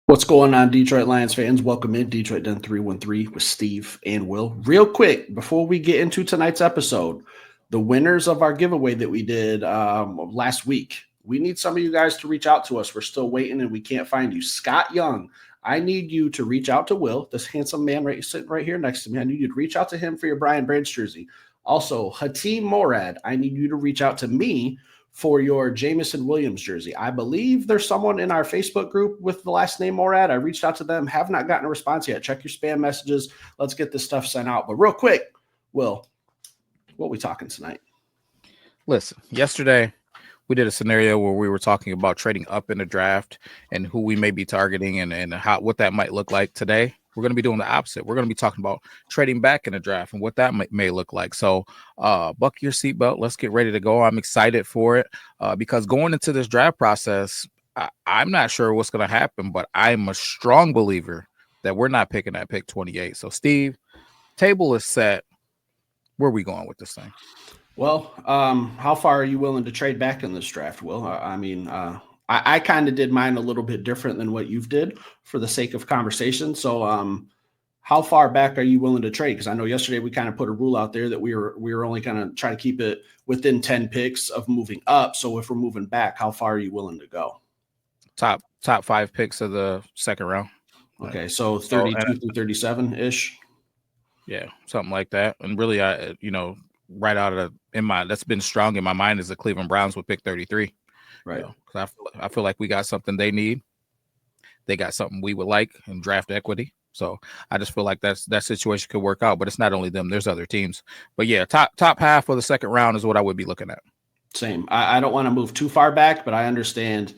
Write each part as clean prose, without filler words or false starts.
What's going on, Detroit Lions fans? Welcome in Detroit Den 313 with Steve and Will. Real quick, before we get into tonight's episode, the winners of our giveaway that we did last week, we need some of you guys to reach out to us. We're still waiting and we can't find you. Scott Young, I need you to reach out to Will, this handsome man sitting right here next to me. I need you to reach out to him for your Brian Branch jersey. Also, Hakeem Morad, I need you to reach out to me for your Jamison Williams jersey. I believe there's someone in our Facebook group with the last name Morad. I reached out to them, have not gotten a response yet. Check your spam messages. Let's get this stuff sent out. But real quick, Will, what are we talking tonight? Listen, yesterday we did a scenario where we were talking about trading up in the draft and who we may be targeting and what that might look like. Today we're going to be doing the opposite. We're going to be talking about trading back in the draft and what that may look like. So buckle your seatbelt. Let's get ready to go. I'm excited for it because going into this draft process, I'm not sure what's going to happen, but I'm a strong believer that we're not picking at pick 28. So Steve, table is set. Where are we going with this thing? Well, how far are you willing to trade back in this draft, Will? I kind of did mine a little bit different than what you've did for the sake of conversation. So how far back are you willing to trade? Because I know yesterday we kind of put a rule out there that we were only kind of trying to keep it within 10 picks of moving up. So if we're moving back, how far are you willing to go? Top 5 picks of the second round. Okay, so 32 through 37 ish. Yeah, something like that. And really, right out of that's been strong in my mind is the Cleveland Browns with pick 33. Right. Because I feel like we got something they need. They got something we would like in draft equity. So I just feel like that situation could work out. But it's not only them; there's other teams. But yeah, top half of the second round is what I would be looking at. Same. I don't want to move too far back, but I understand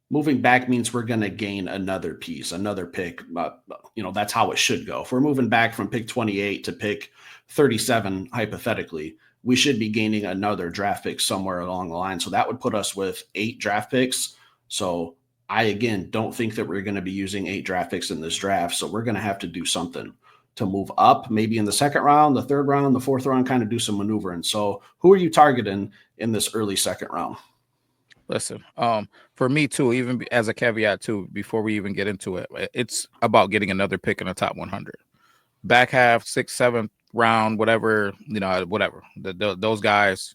moving back means we're going to gain another piece, another pick. That's how it should go. If we're moving back from pick 28 to pick 37, hypothetically, we should be gaining another draft pick somewhere along the line. So that would put us with 8 draft picks. So I, again, don't think that we're going to be using 8 draft picks in this draft. So we're going to have to do something to move up, maybe in the second round, the third round, the fourth round, kind of do some maneuvering. So who are you targeting in this early second round? Listen, for me too, even as a caveat too, before we even get into it, it's about getting another pick in the top 100. Back half, 6th, 7th round, whatever, whatever. Those guys,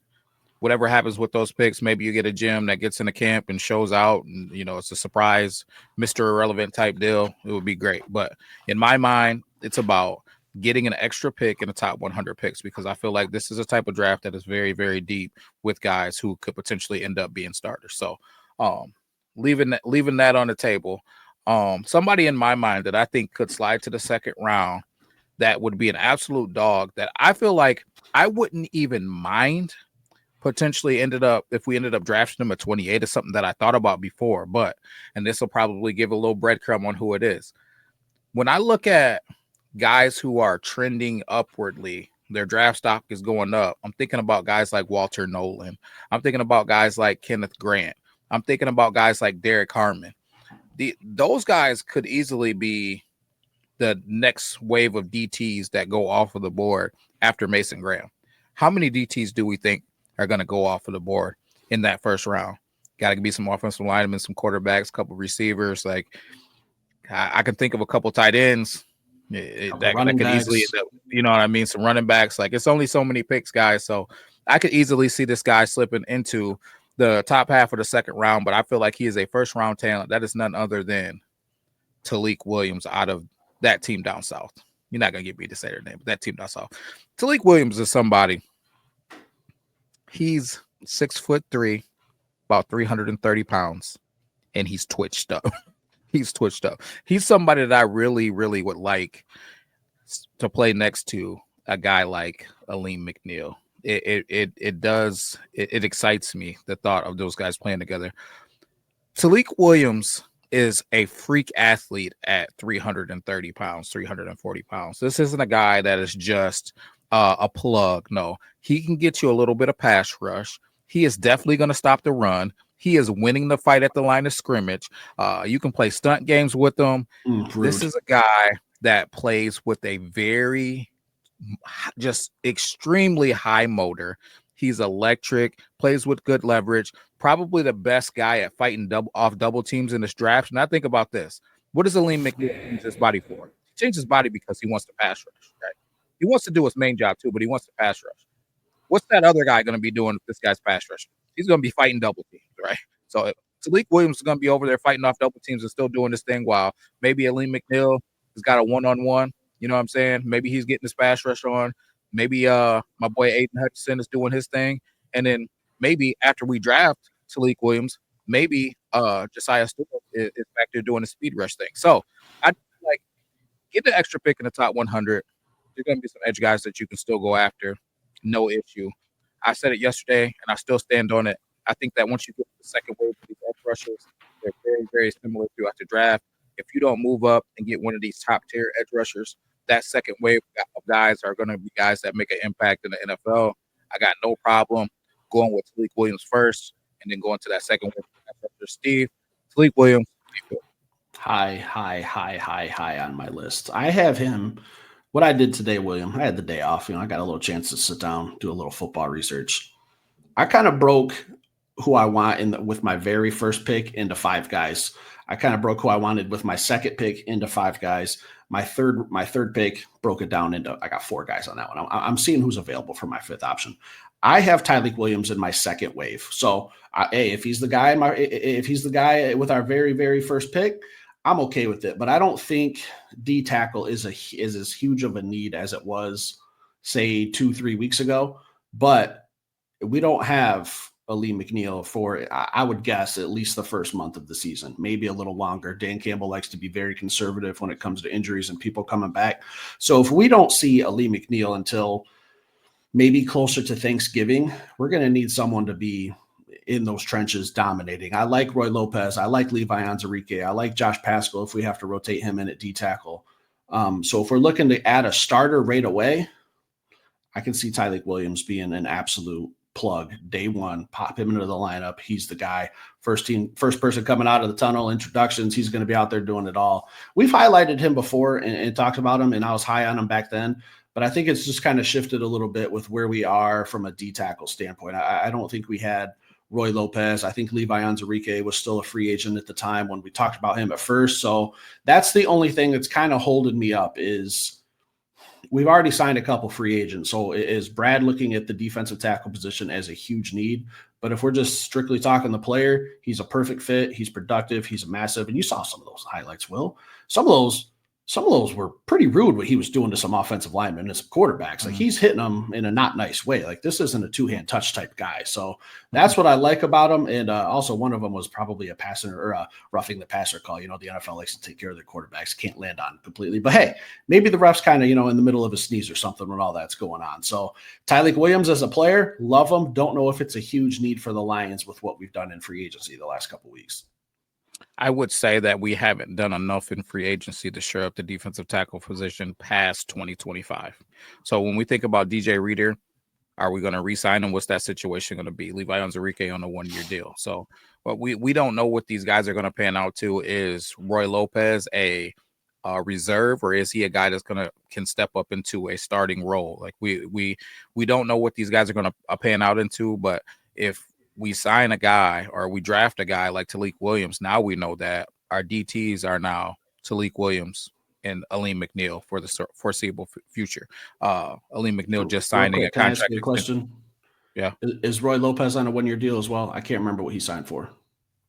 whatever happens with those picks, maybe you get a gem that gets in the camp and shows out, and it's a surprise, Mr. Irrelevant type deal. It would be great. But in my mind, it's about getting an extra pick in the top 100 picks because I feel like this is a type of draft that is very, very deep with guys who could potentially end up being starters. So leaving that on the table, somebody in my mind that I think could slide to the second round that would be an absolute dog that I feel like I wouldn't even mind potentially if we ended up drafting him at 28 is something that I thought about before, and this will probably give a little breadcrumb on who it is. When I look at guys who are trending upwardly, their draft stock is going up. I'm thinking about guys like Walter Nolan. I'm thinking about guys like Kenneth Grant. I'm thinking about guys like Derek Harmon. Those guys could easily be the next wave of DTs that go off of the board after Mason Graham. How many DTs do we think are going to go off of the board in that first round? Got to be some offensive linemen, some quarterbacks, a couple receivers. Like I can think of a couple tight ends. That could easily, you know what I mean? Some running backs. Like it's only so many picks, guys. So I could easily see this guy slipping into the top half of the second round. But I feel like he is a first round talent. That is none other than Talik Williams out of that team down south. You're not gonna get me to say their name, but that team down south. Talik Williams is somebody. He's 6'3", about 330 pounds, and he's twitched up. He's somebody that I really, really would like to play next to a guy like Aleem McNeil. It excites me, the thought of those guys playing together. Talik Williams is a freak athlete at 330 pounds, 340 pounds. This isn't a guy that is just a plug. No, he can get you a little bit of pass rush. He is definitely going to stop the run. He is winning the fight at the line of scrimmage. You can play stunt games with him. This is a guy that plays with a very, just extremely high motor. He's electric, plays with good leverage, probably the best guy at fighting double teams in this draft. And I think about this. What does Aleem McNeil change his body for? He changed his body because he wants to pass rush, right? He wants to do his main job too, but he wants to pass rush. What's that other guy going to be doing if this guy's pass rushing? He's going to be fighting double teams, right? So Talik Williams is going to be over there fighting off double teams and still doing this thing while maybe Aleem McNeil has got a one-on-one. You know what I'm saying? Maybe he's getting his pass rush on. Maybe my boy Aiden Hutchinson is doing his thing. And then maybe after we draft Talik Williams, maybe Josiah Stewart is back there doing the speed rush thing. So I like get the extra pick in the top 100. There's going to be some edge guys that you can still go after. No issue. I said it yesterday, and I still stand on it. I think that once you get to the second wave of these edge rushers, they're very, very similar throughout the draft. If you don't move up and get one of these top-tier edge rushers, that second wave of guys are going to be guys that make an impact in the NFL. I got no problem going with Talik Williams first and then going to that second wave of Steve. Talik Williams. High on my list. I have him. What I did today, William, I had the day off. I got a little chance to sit down, do a little football research. I kind of broke who I want with my very first pick into 5 guys. I kind of broke who I wanted with my second pick into 5 guys. My third pick broke it down into, I with 4 guys on that one. I'm seeing who's available for my 5th option. I have Tyleik Williams in my second wave. So, if he's the guy with our very, very first pick, I'm okay with it. But I don't think D tackle is as huge of a need as it was, say, 2-3 weeks ago. But we don't have Aleem McNeil for, I would guess, at least the first month of the season, maybe a little longer. Dan Campbell likes to be very conservative when it comes to injuries and people coming back. So if we don't see Aleem McNeil until maybe closer to Thanksgiving, we're going to need someone to be in those trenches dominating. I like Roy Lopez. I like Levi Onwuzurike. I like Josh Paschal if we have to rotate him in at D tackle. So if we're looking to add a starter right away, I can see Tyleik Williams being an absolute plug day one. Pop him into the lineup. He's the guy. First person coming out of the tunnel, introductions. He's going to be out there doing it all. We've highlighted him before and talked about him, and I was high on him back then. But I think it's just kind of shifted a little bit with where we are from a D tackle standpoint. I don't think we had Roy Lopez. I think Levi Onwuzurike was still a free agent at the time when we talked about him at first. So that's the only thing that's kind of holding me up is we've already signed a couple free agents. So is Brad looking at the defensive tackle position as a huge need? But if we're just strictly talking the player, he's a perfect fit. He's productive. He's a massive. And you saw some of those highlights, Will. Some of those were pretty rude what he was doing to some offensive linemen and some quarterbacks. Like he's hitting them in a not nice way. Like this isn't a 2-hand touch type guy. So that's what I like about him. And also one of them was probably a passer or a roughing the passer call. The NFL likes to take care of their quarterbacks, can't land on completely. But hey, maybe the ref's kind of, in the middle of a sneeze or something when all that's going on. So Tyleik Williams as a player, love him. Don't know if it's a huge need for the Lions with what we've done in free agency the last couple of weeks. I would say that we haven't done enough in free agency to shore up the defensive tackle position past 2025. So when we think about DJ Reader, are we going to re-sign him? What's that situation going to be? Levi Onwuzurike on a 1-year deal. So what we don't know what these guys are going to pan out to. Is Roy Lopez a reserve, or is he a guy that's can step up into a starting role? Like we don't know what these guys are going to pan out into, but if we sign a guy or we draft a guy like Tyleik Williams, now we know that our DTs are now Tyleik Williams and Aleem McNeil for the foreseeable future. Aleem McNeil just signing a contract. Can I ask you a question? Yeah. Is Roy Lopez on a 1-year deal as well? I can't remember what he signed for.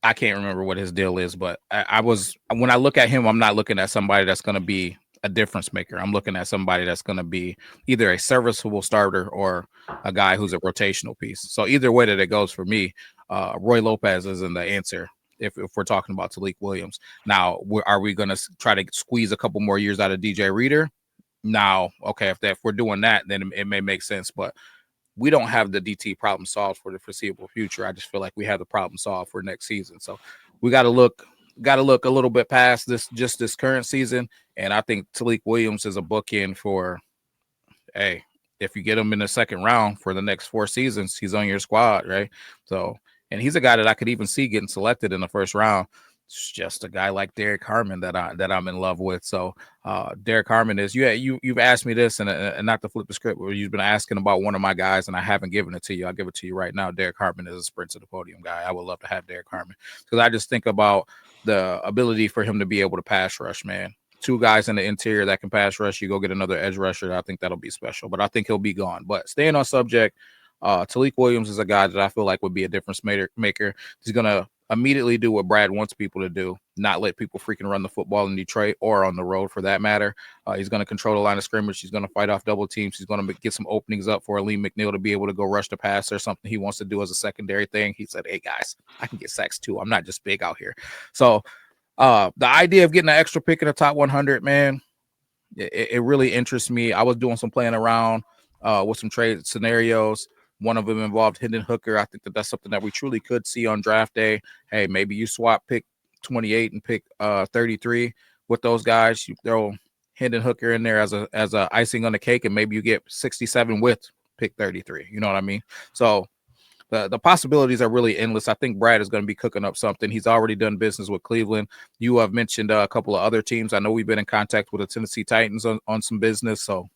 I can't remember what his deal is, but when I look at him, I'm not looking at somebody that's going to be a difference maker. I'm looking at somebody that's going to be either a serviceable starter or a guy who's a rotational piece. So either way that it goes for me, Roy Lopez isn't the answer if we're talking about Tyleik Williams. Now, are we going to try to squeeze a couple more years out of DJ Reader? Now, okay, if we're doing that, then it may make sense, but we don't have the DT problem solved for the foreseeable future. I just feel like we have the problem solved for next season. So we got to look a little bit past this current season. And I think Tyleik Williams is a bookend for, hey, if you get him in the second round for the next 4 seasons, he's on your squad, right? So, and he's a guy that I could even see getting selected in the first round. It's just a guy like Derek Harmon that I'm in love with. So Derek Harmon is you've asked me this and not to flip the script, where you've been asking about one of my guys and I haven't given it to you. I'll give it to you right now. Derek Harmon is a sprint to the podium guy. I would love to have Derek Harmon because I just think about the ability for him to be able to pass rush, man. 2 guys in the interior that can pass rush. You go get another edge rusher. I think that'll be special, but I think he'll be gone. But staying on subject, Talik Williams is a guy that I feel like would be a difference maker. He's going to immediately do what Brad wants people to do, not let people freaking run the football in Detroit or on the road for that matter. He's going to control the line of scrimmage. He's going to fight off double teams. He's going to get some openings up for Lee McNeil to be able to go rush the passer, something he wants to do as a secondary thing. He said, hey, guys, I can get sacks too. I'm not just big out here. So the idea of getting an extra pick in the top 100, man, it really interests me. I was doing some playing around with some trade scenarios. One of them involved Hendon Hooker. I think that's something that we truly could see on draft day. Hey, maybe you swap pick 28 and pick 33 with those guys. You throw Hendon Hooker in there as a icing on the cake, and maybe you get 67 with pick 33. You know what I mean? So the possibilities are really endless. I think Brad is going to be cooking up something. He's already done business with Cleveland. You have mentioned a couple of other teams. I know we've been in contact with the Tennessee Titans on some business. So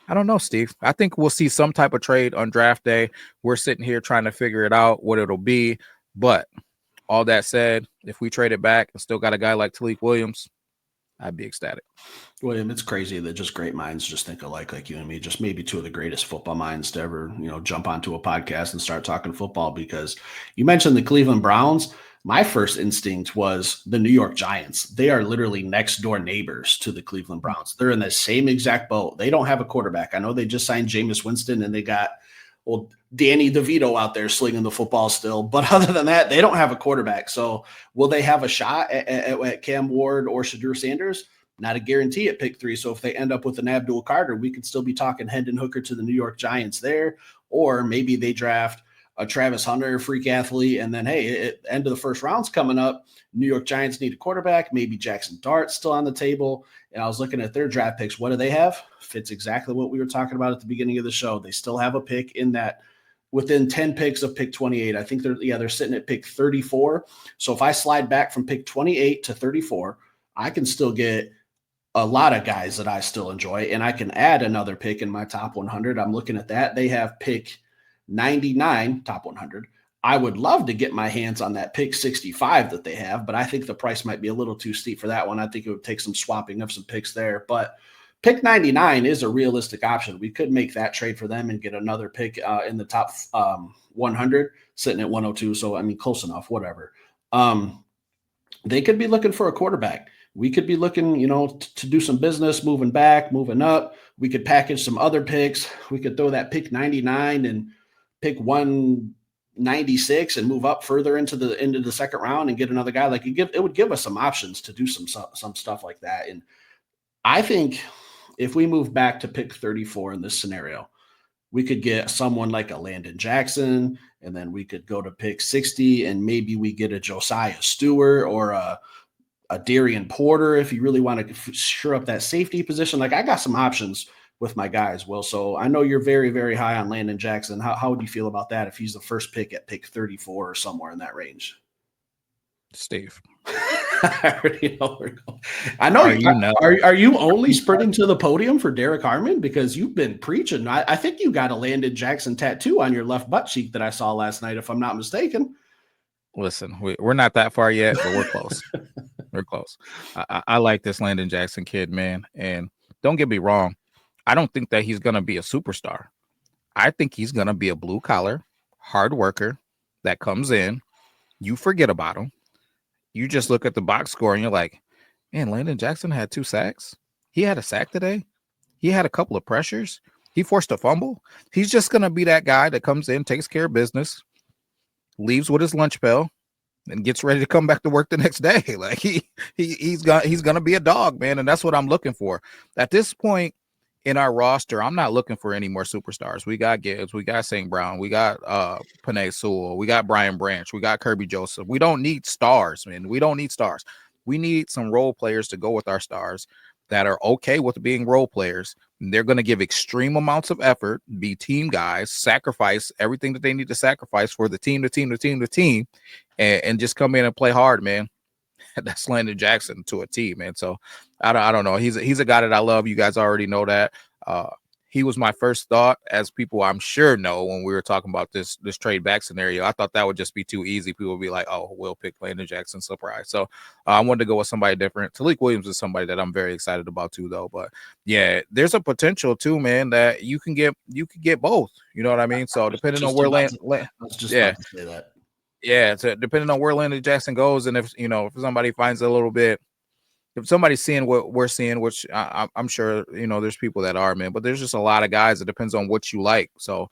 I don't know, Steve. I think we'll see some type of trade on draft day. We're sitting here trying to figure it out, what it'll be. But all that said, if we trade it back and still got a guy like Talik Williams, I'd be ecstatic. William, it's crazy that just great minds just think alike, like you and me. Just maybe 2 of the greatest football minds to ever, jump onto a podcast and start talking football. Because you mentioned the Cleveland Browns. My first instinct was the New York Giants. They are literally next door neighbors to the Cleveland Browns. They're in the same exact boat. They don't have a quarterback. I know they just signed Jameis Winston and they got Danny DeVito out there slinging the football still. But other than that, they don't have a quarterback. So will they have a shot at Cam Ward or Shadur Sanders? Not a guarantee at pick 3. So if they end up with an Abdul Carter, we could still be talking Hendon Hooker to the New York Giants there. Or maybe they draft a Travis Hunter, freak athlete, and then, hey, at the end of the first round's coming up, New York Giants need a quarterback, maybe Jackson Dart's still on the table, and I was looking at their draft picks. What do they have? Fits exactly what we were talking about at the beginning of the show. They still have a pick in that within 10 picks of pick 28. I think they're sitting at pick 34. So if I slide back from pick 28 to 34, I can still get a lot of guys that I still enjoy, and I can add another pick in my top 100. I'm looking at that. They have pick 99, top 100. I would love to get my hands on that pick 65 that they have, but I think the price might be a little too steep for that one. I think it would take some swapping of some picks there, but pick 99 is a realistic option. We could make that trade for them and get another pick in the top 100, sitting at 102. So, I mean, close enough, whatever. They could be looking for a quarterback. We could be looking, to do some business, moving back, moving up. We could package some other picks. We could throw that pick 99 and pick 196 and move up further into the second round and get another guy. Like it would give us some options to do some stuff like that. And I think if we move back to pick 34 in this scenario, we could get someone like a Landon Jackson, and then we could go to pick 60 and maybe we get a Josiah Stewart or a Darian Porter if you really want to shore up that safety position. Like I got some options with my guys, Will. So I know you're very, very high on Landon Jackson. How would you feel about that if he's the first pick at pick 34 or somewhere in that range? Steve. I already know where we're going. I know. Are you only sprinting to the podium for Derek Harmon? Because you've been preaching. I think you got a Landon Jackson tattoo on your left butt cheek that I saw last night, if I'm not mistaken. Listen, we're not that far yet, but we're close. We're close. I like this Landon Jackson kid, man. And don't get me wrong. I don't think that he's going to be a superstar. I think he's going to be a blue collar, hard worker that comes in. You forget about him. You just look at the box score and you're like, man, Landon Jackson had 2 sacks. He had a sack today. He had a couple of pressures. He forced a fumble. He's just going to be that guy that comes in, takes care of business, leaves with his lunch bell, and gets ready to come back to work the next day. Like he's going to be a dog, man. And that's what I'm looking for. At this point in our roster, I'm not looking for any more superstars. We got Gibbs, we got St. Brown, we got Penei Sewell, we got Brian Branch, we got Kirby Joseph. We don't need stars, man. We don't need stars. We need some role players to go with our stars that are okay with being role players. They're going to give extreme amounts of effort, be team guys, sacrifice everything that they need to sacrifice for the team, and just come in and play hard, man. That's Landon Jackson to a T, man. So I don't know. He's a guy that I love. You guys already know that. he was my first thought, as people I'm sure know when we were talking about this trade back scenario. I thought that would just be too easy. People would be like, oh, we'll pick Landon Jackson, surprise. So I wanted to go with somebody different. Talik Williams is somebody that I'm very excited about too, though. But yeah, there's a potential too, man, that you can get both. You know what I mean? So depending on where I was just about to say that. Yeah, so depending on where Landon Jackson goes, and if somebody finds a little bit, if somebody's seeing what we're seeing, which I'm sure there's people that are, man, but there's just a lot of guys. It depends on what you like. So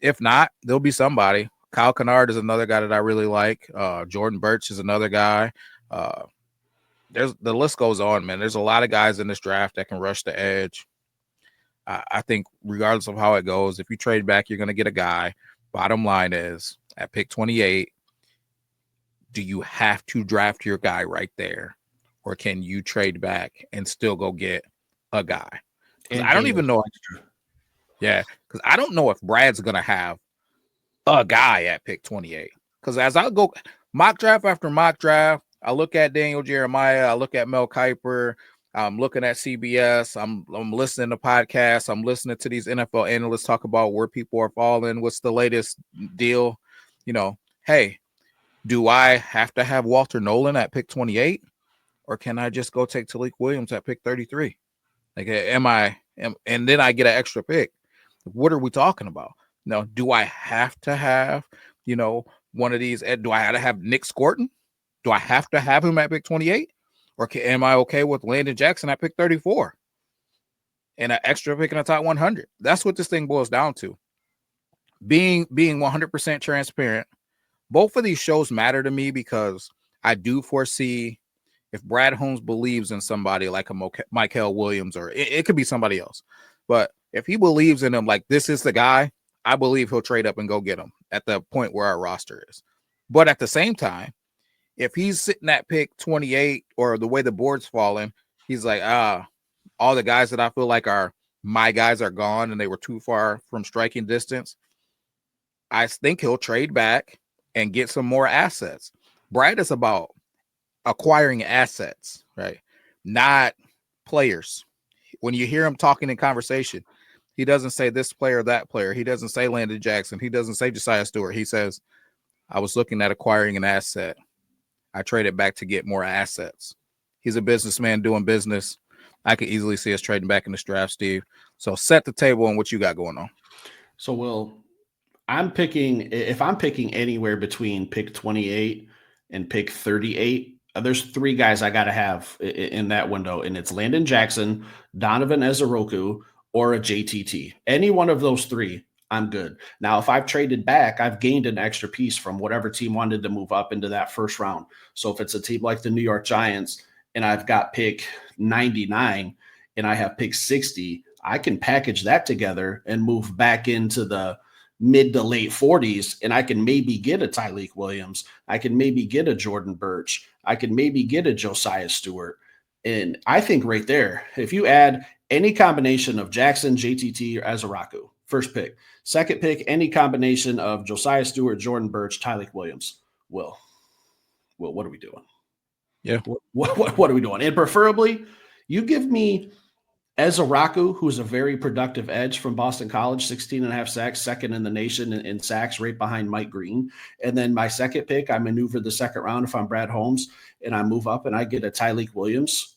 if not, there'll be somebody. Kyle Kennard is another guy that I really like. Jordan Birch is another guy. The list goes on, man. There's a lot of guys in this draft that can rush the edge. I think regardless of how it goes, if you trade back, you're going to get a guy. Bottom line is, at pick 28, do you have to draft your guy right there? Or can you trade back and still go get a guy? Because I don't even know. Yeah, because I don't know if Brad's going to have a guy at pick 28. Because as I go mock draft after mock draft, I look at Daniel Jeremiah, I look at Mel Kiper, I'm looking at CBS, I'm listening to podcasts, I'm listening to these NFL analysts talk about where people are falling, what's the latest deal. Hey, do I have to have Walter Nolan at pick 28? Or can I just go take Talik Williams at pick 33? Like, and then I get an extra pick. What are we talking about? Now, do I have to have, one of these? Do I have to have Nick Scorton? Do I have to have him at pick 28? Or am I okay with Landon Jackson at pick 34? And an extra pick in the top 100? That's what this thing boils down to. Being 100% transparent. Both of these shows matter to me because I do foresee, if Brad Holmes believes in somebody like a Michael Williams, or it could be somebody else, but if he believes in him, like this is the guy, I believe he'll trade up and go get him at the point where our roster is. But at the same time, if he's sitting at pick 28 or the way the board's falling, he's like, all the guys that I feel like are my guys are gone and they were too far from striking distance. I think he'll trade back and get some more assets. Brad is about acquiring assets, right? Not players. When you hear him talking in conversation, he doesn't say this player, that player. He doesn't say Landon Jackson. He doesn't say Josiah Stewart. He says, I was looking at acquiring an asset. I traded back to get more assets. He's a businessman doing business. I could easily see us trading back in this draft, Steve. So set the table on what you got going on. So, Will, if I'm picking anywhere between pick 28 and pick 38, there's three guys I got to have in that window, and it's Landon Jackson, Donovan Ezoroku, or a JTT. Any one of those three, I'm good. Now, if I've traded back, I've gained an extra piece from whatever team wanted to move up into that first round. So if it's a team like the New York Giants and I've got pick 99 and I have pick 60, I can package that together and move back into the mid to late 40s, and I can maybe get a Talik Williams. I can maybe get a Jordan Birch. I can maybe get a Josiah Stewart. And I think right there, if you add any combination of Jackson, JTT, or Ezoroku, first pick. Second pick, any combination of Josiah Stewart, Jordan Birch, Talik Williams. Well, what are we doing? Yeah. What are we doing? And preferably, you give me Ezoroku, who's a very productive edge from Boston College, 16 and a half sacks, second in the nation in sacks, right behind Mike Green. And then my second pick, I maneuver the second round if I'm Brad Holmes, and I move up and I get a Talik Williams.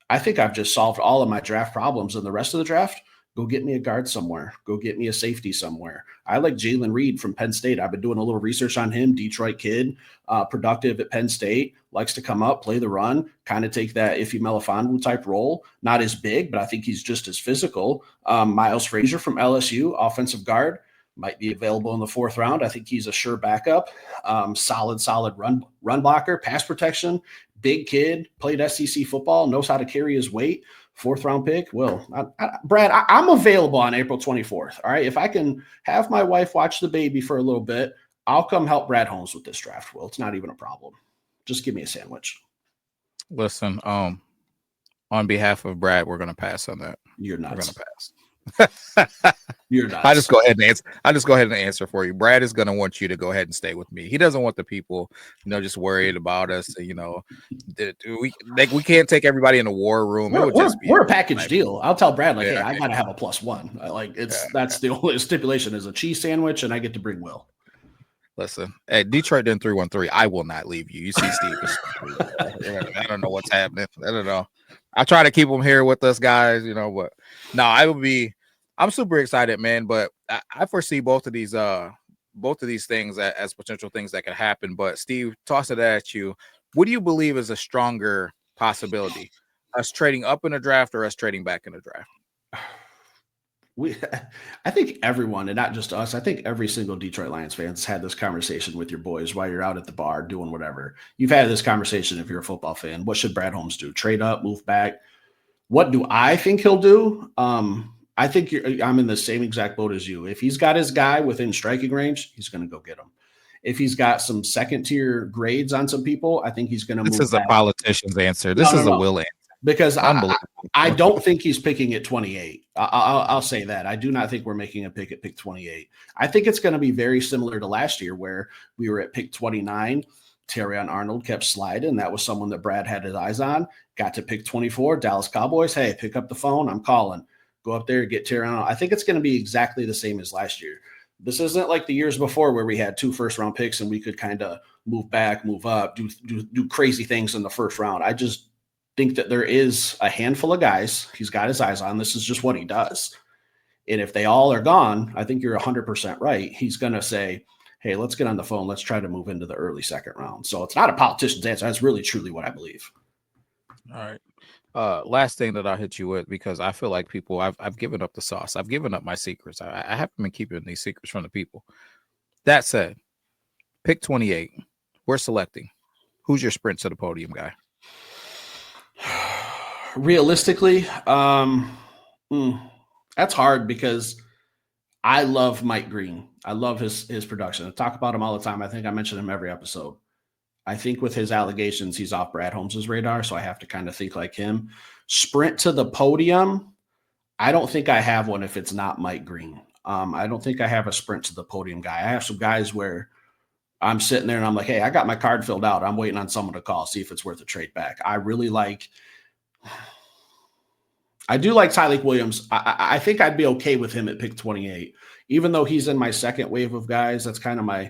I think I've just solved all of my draft problems. And the rest of the draft, go get me a guard somewhere. Go get me a safety somewhere. I like Jalen Reed from Penn State. I've been doing a little research on him. Detroit kid, productive at Penn State, likes to come up, play the run, kind of take that Ife Melifonwu type role. Not as big, but I think he's just as physical. Miles Frazier from LSU, offensive guard, might be available in the fourth round. I think he's a sure backup. Solid run blocker, pass protection, big kid, played SEC football, knows how to carry his weight. Fourth round pick. Well, Brad, I'm available on April 24th. All right. If I can have my wife watch the baby for a little bit, I'll come help Brad Holmes with this draft. Will, it's not even a problem. Just give me a sandwich. Listen, on behalf of Brad, we're going to pass on that. You're nuts. We're going to pass. You're nuts. I just go ahead and answer. I just go ahead and answer for you. Brad is going to want you to go ahead and stay with me. He doesn't want the people, just worried about us. We can't take everybody in the war room. It would just be we're a package deal. I'll tell Brad hey, Yeah. I gotta have a +1. That's the only stipulation is a cheese sandwich, and I get to bring Will. Listen, hey, Detroit Den 313. I will not leave you. You see, Steve. I don't know what's happening. I don't know. I try to keep him here with us, guys. But no, I'm super excited, man. But I foresee both of these things as potential things that could happen. But Steve, toss it at you. What do you believe is a stronger possibility? Us trading up in the draft or us trading back in the draft? I think everyone, and not just us, I think every single Detroit Lions fan has had this conversation with your boys while you're out at the bar doing whatever. You've had this conversation if you're a football fan. What should Brad Holmes do? Trade up, move back? What do I think he'll do? I think I'm in the same exact boat as you. If he's got his guy within striking range, he's going to go get him. If he's got some second-tier grades on some people, I think he's going to move back. This is a politician's answer. This is a Will answer. Because I don't think he's picking at 28. I'll say that. I do not think we're making a pick at pick 28. I think it's going to be very similar to last year where we were at pick 29. Terrion Arnold kept sliding. That was someone that Brad had his eyes on. Got to pick 24. Dallas Cowboys, hey, pick up the phone. I'm calling. Go up there, get Terrion Arnold. I think it's going to be exactly the same as last year. This isn't like the years before where we had 2 first-round picks and we could kind of move back, move up, do crazy things in the first round. I just think that there is a handful of guys he's got his eyes on. This is just what he does. And if they all are gone, I think you're 100% right. He's going to say, hey, let's get on the phone. Let's try to move into the early second round. So it's not a politician's answer. That's really, truly what I believe. All right. Last thing that I'll hit you with, because I feel like people, I've given up the sauce. I've given up my secrets. I haven't been keeping these secrets from the people. That said, pick 28. We're selecting. Who's your sprint to the podium guy? Realistically, that's hard because I love Mike Green. I love his production. I talk about him all the time. I think I mention him every episode. I think with his allegations, he's off Brad Holmes' radar, so I have to kind of think like him. Sprint to the podium, I don't think I have one if it's not Mike Green. I don't think I have a sprint to the podium guy. I have some guys where I'm sitting there and I'm like, hey, I got my card filled out. I'm waiting on someone to call, see if it's worth a trade back. I do like Tyleik Williams. I think I'd be okay with him at pick 28, even though he's in my second wave of guys. That's kind of my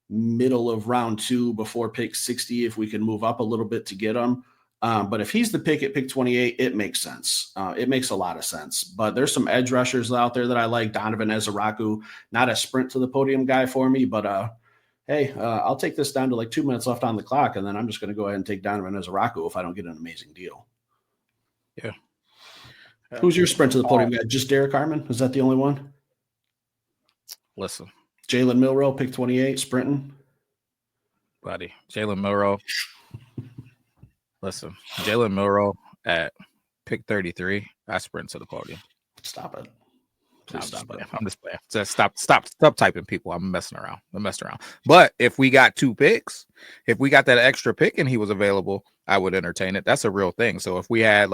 middle of round 2 before pick 60, if we can move up a little bit to get him. But if he's the pick at pick 28, it makes sense. It makes a lot of sense. But there's some edge rushers out there that I like. Donovan Ezaraku, not a sprint to the podium guy for me, but hey, I'll take this down to like 2 minutes left on the clock, and then I'm just going to go ahead and take Donovan Ezaraku if I don't get an amazing deal. Yeah. Who's your sprint to the podium guy? Just Derek Harmon? Is that the only one? Listen. Jalen Milroe, pick 28, sprinting. Buddy. Jalen Milroe. Listen. Jalen Milroe at pick 33. I sprint to the podium. Stop it. Please stop it. I'm just playing. Just stop typing people. I'm messing around. But if we got 2 picks, if we got that extra pick and he was available, I would entertain it. That's a real thing. So if we had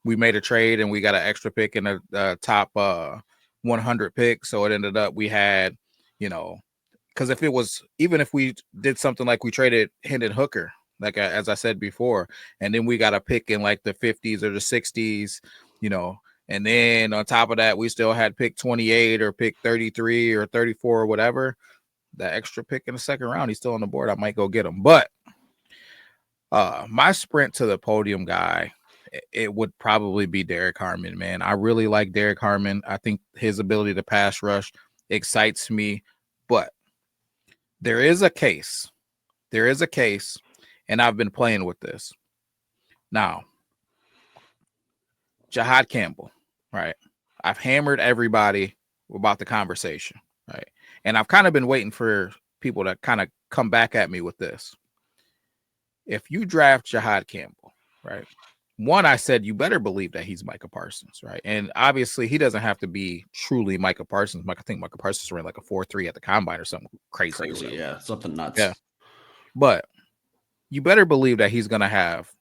we made a trade and we got an extra pick in the top 100 pick, so it ended up we had, because even if we did something like we traded Hendon Hooker, as I said before, and then we got a pick in like the 50s or the 60s, and then on top of that, we still had pick 28 or pick 33 or 34 or whatever. That extra pick in the second round, he's still on the board. I might go get him. But my sprint to the podium guy, it would probably be Derek Harmon, man. I really like Derek Harmon. I think his ability to pass rush excites me. But there is a case, and I've been playing with this. Now, Jahad Campbell. Right. I've hammered everybody about the conversation. Right. And I've kind of been waiting for people to kind of come back at me with this. If you draft Jahad Campbell, right? One, I said, you better believe that he's Micah Parsons. Right. And obviously he doesn't have to be truly Micah Parsons. I think Micah Parsons ran like a 4.3 at the combine or something crazy. Yeah. Something nuts. Yeah. But you better believe that he's going to have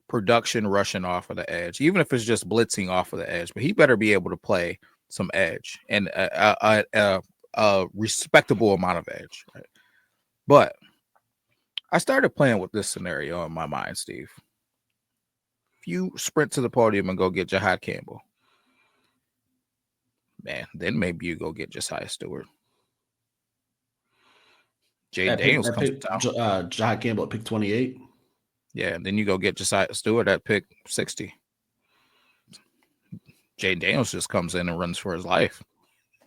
production rushing off of the edge, even if it's just blitzing off of the edge. But he better be able to play some edge and a respectable amount of edge, right? But I started playing with this scenario in my mind, Steve. If you sprint to the podium and go get Jahad Campbell, man, then maybe you go get Josiah Stewart. Jaden Daniels comes to town. Jahad Campbell at pick 28. Yeah, and then you go get Josiah Stewart at pick 60. Jaden Daniels just comes in and runs for his life.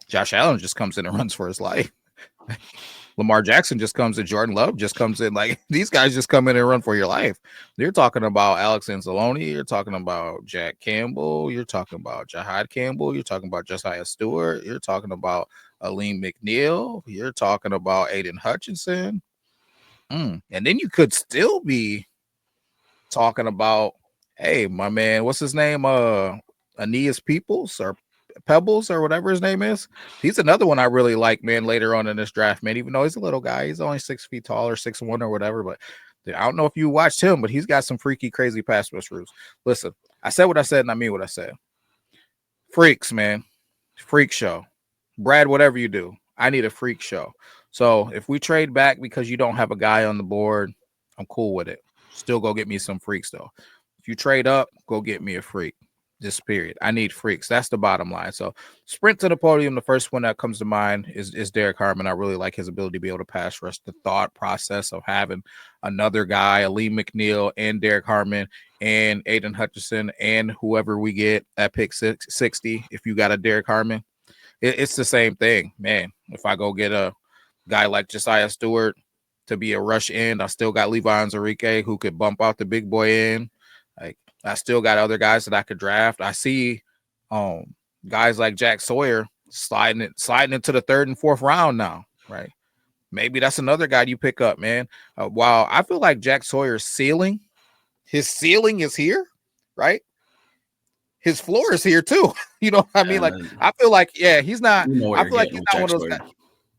Josh Allen just comes in and runs for his life. Lamar Jackson just comes in. Jordan Love just comes in. Like, these guys just come in and run for your life. You're talking about Alex Anzalone. You're talking about Jack Campbell. You're talking about Jahad Campbell. You're talking about Josiah Stewart. You're talking about Aleem McNeil. You're talking about Aiden Hutchinson. And then you could still be talking about, hey, my man, what's his name? Aeneas Pebbles or whatever his name is. He's another one I really like, man, later on in this draft, man. Even though he's a little guy, he's only 6 feet tall or 6'1" or whatever. But I don't know if you watched him, but he's got some freaky, crazy pass rush rules. Listen, I said what I said, and I mean what I said. Freaks, man. Freak show. Brad, whatever you do, I need a freak show. So if we trade back because you don't have a guy on the board, I'm cool with it. Still go get me some freaks, though. If you trade up, go get me a freak. This period. I need freaks. That's the bottom line. So sprint to the podium. The first one that comes to mind is Derek Harmon. I really like his ability to be able to pass rush. The thought process of having another guy, Aleem McNeil and Derek Harmon and Aiden Hutchinson and whoever we get at pick 60. If you got a Derek Harmon, it's the same thing, man. If I go get a guy like Josiah Stewart to be a rush end, I still got Levi Onwuzurike who could bump out the big boy in. Like, I still got other guys that I could draft. I see guys like Jack Sawyer sliding into the 3rd and 4th round now, right? Maybe that's another guy you pick up, man. While I feel like Jack Sawyer's ceiling, his ceiling is here, right? His floor is here too. You know what I mean? Like, I feel like, yeah, he's not. I feel like he's not one of those guys.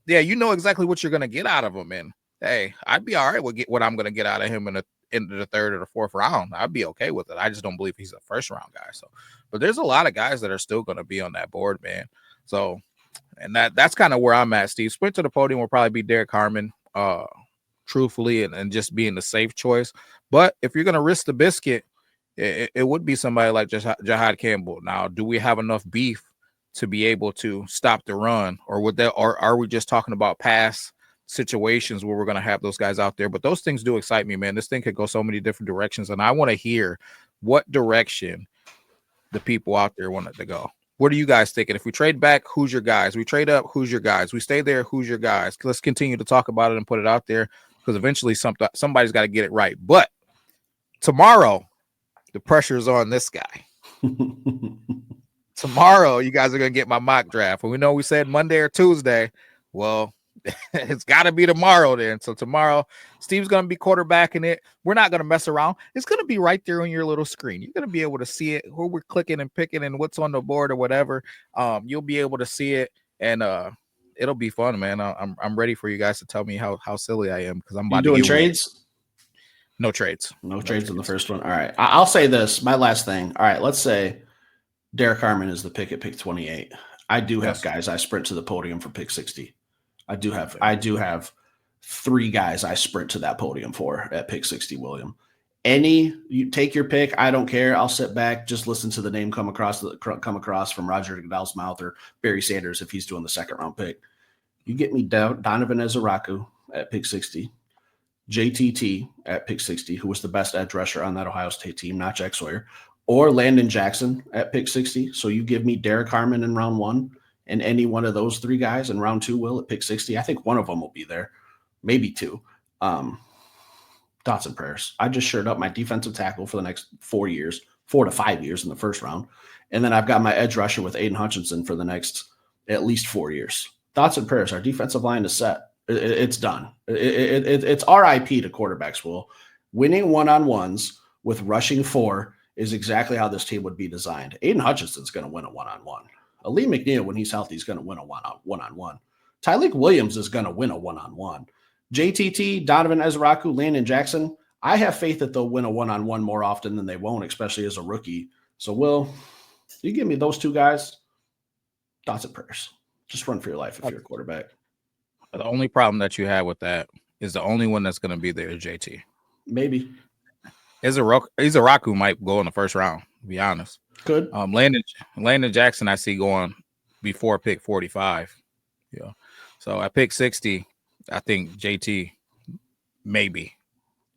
Yeah, you know exactly what you're gonna get out of him, man. Hey, I'd be all right with what I'm gonna get out of him into the 3rd or the 4th round. I'd be okay with it. I just don't believe he's a 1st round guy. So, but there's a lot of guys that are still going to be on that board, man. So, and that's kind of where I'm at, Steve. Sprint to the podium will probably be Derek Harmon, truthfully, and just being the safe choice. But if you're going to risk the biscuit, it would be somebody like Jahad Campbell. Now, do we have enough beef to be able to stop the run, or are we just talking about pass situations where we're going to have those guys out there? But those things do excite me, man. This thing could go so many different directions, and I want to hear what direction the people out there want it to go. What are you guys thinking? If we trade back, who's your guys? We trade up, who's your guys? We stay there, who's your guys? Let's continue to talk about it and put it out there, because eventually somebody's got to get it right. But tomorrow, the pressure is on this guy. Tomorrow, you guys are going to get my mock draft. And we know we said Monday or Tuesday. Well, it's got to be tomorrow then. So tomorrow, Steve's going to be quarterbacking it. We're not going to mess around. It's going to be right there on your little screen. You're going to be able to see it, who we're clicking and picking and what's on the board or whatever. You'll be able to see it, and it'll be fun, man. I'm ready for you guys to tell me how silly I am, because I'm about doing trades. No trades. No trades in the first one. All right. I'll say this. My last thing. All right. Let's say Derek Harmon is the pick at pick 28. I do have guys I sprint to the podium for pick 60. I do have 3 guys I sprint to that podium for at pick 60, William. You take your pick. I don't care. I'll sit back, just listen to the name come across from Roger Goodell's mouth, or Barry Sanders if he's doing the 2nd round pick. You get me Donovan Ezeraku at pick 60, JTT at pick 60, who was the best edge rusher on that Ohio State team, not Jack Sawyer, or Landon Jackson at pick 60. So you give me Derek Harmon in round 1 and any one of those 3 guys in round 2, Will, at pick 60. I think one of them will be there, maybe 2. Thoughts and prayers. I just shored up my defensive tackle for the next 4 to 5 years in the 1st round. And then I've got my edge rusher with Aiden Hutchinson for the next at least 4 years. Thoughts and prayers. Our defensive line is set. It's done. It's RIP to quarterbacks, Will. Winning one-on-ones with rushing 4 is exactly how this team would be designed. Aiden Hutchinson's going to win a one-on-one. Aleem McNeil, when he's healthy, is going to win a one-on-one. Tyleik Williams is going to win a one-on-one. JTT, Donovan Ezeraku, Landon Jackson, I have faith that they'll win a one-on-one more often than they won't, especially as a rookie. So, Will, you give me those 2 guys, Thoughts and prayers. Just run for your life if you're a quarterback. The only problem that you have with that is the only one that's going to be there is JT. Maybe. Izaraku might go in the first round, to be honest. Could. Landon Jackson, I see going before pick 45. Yeah. So at pick 60, I think JT maybe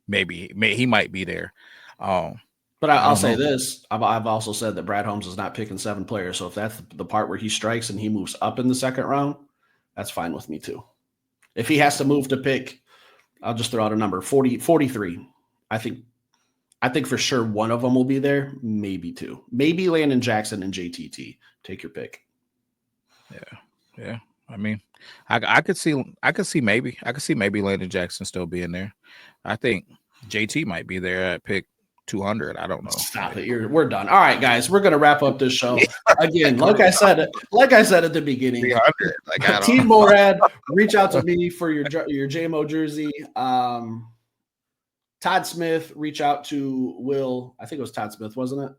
he might be there. But I'll say this. I've also said that Brad Holmes is not picking 7 players. So if that's the part where he strikes and he moves up in the second round, that's fine with me too. If he has to move to pick, I'll just throw out a number, 43. I think for sure one of them will be there, maybe 2. Maybe Landon Jackson and JTT. Take your pick. Yeah. I mean, I could see maybe Landon Jackson still being there. I think JT might be there at pick 200. I don't know. Stop it. We're done. All right, guys, we're gonna wrap up this show. Again, like I said at the beginning, Team Morad, reach out to me for your JMO jersey. Todd Smith, reach out to Will. I think it was Todd Smith, wasn't it?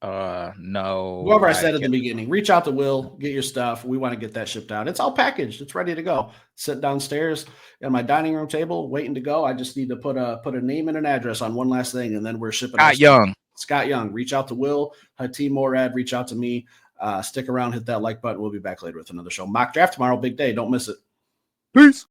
No. Whoever I said at the beginning, reach out to Will, get your stuff. We want to get that shipped out. It's all packaged. It's ready to go. Sit downstairs at my dining room table, waiting to go. I just need to put a name and an address on one last thing, and then we're shipping. Scott Young, reach out to Will. Team Morad, reach out to me. Stick around, hit that like button. We'll be back later with another show. Mock draft tomorrow, big day. Don't miss it. Peace.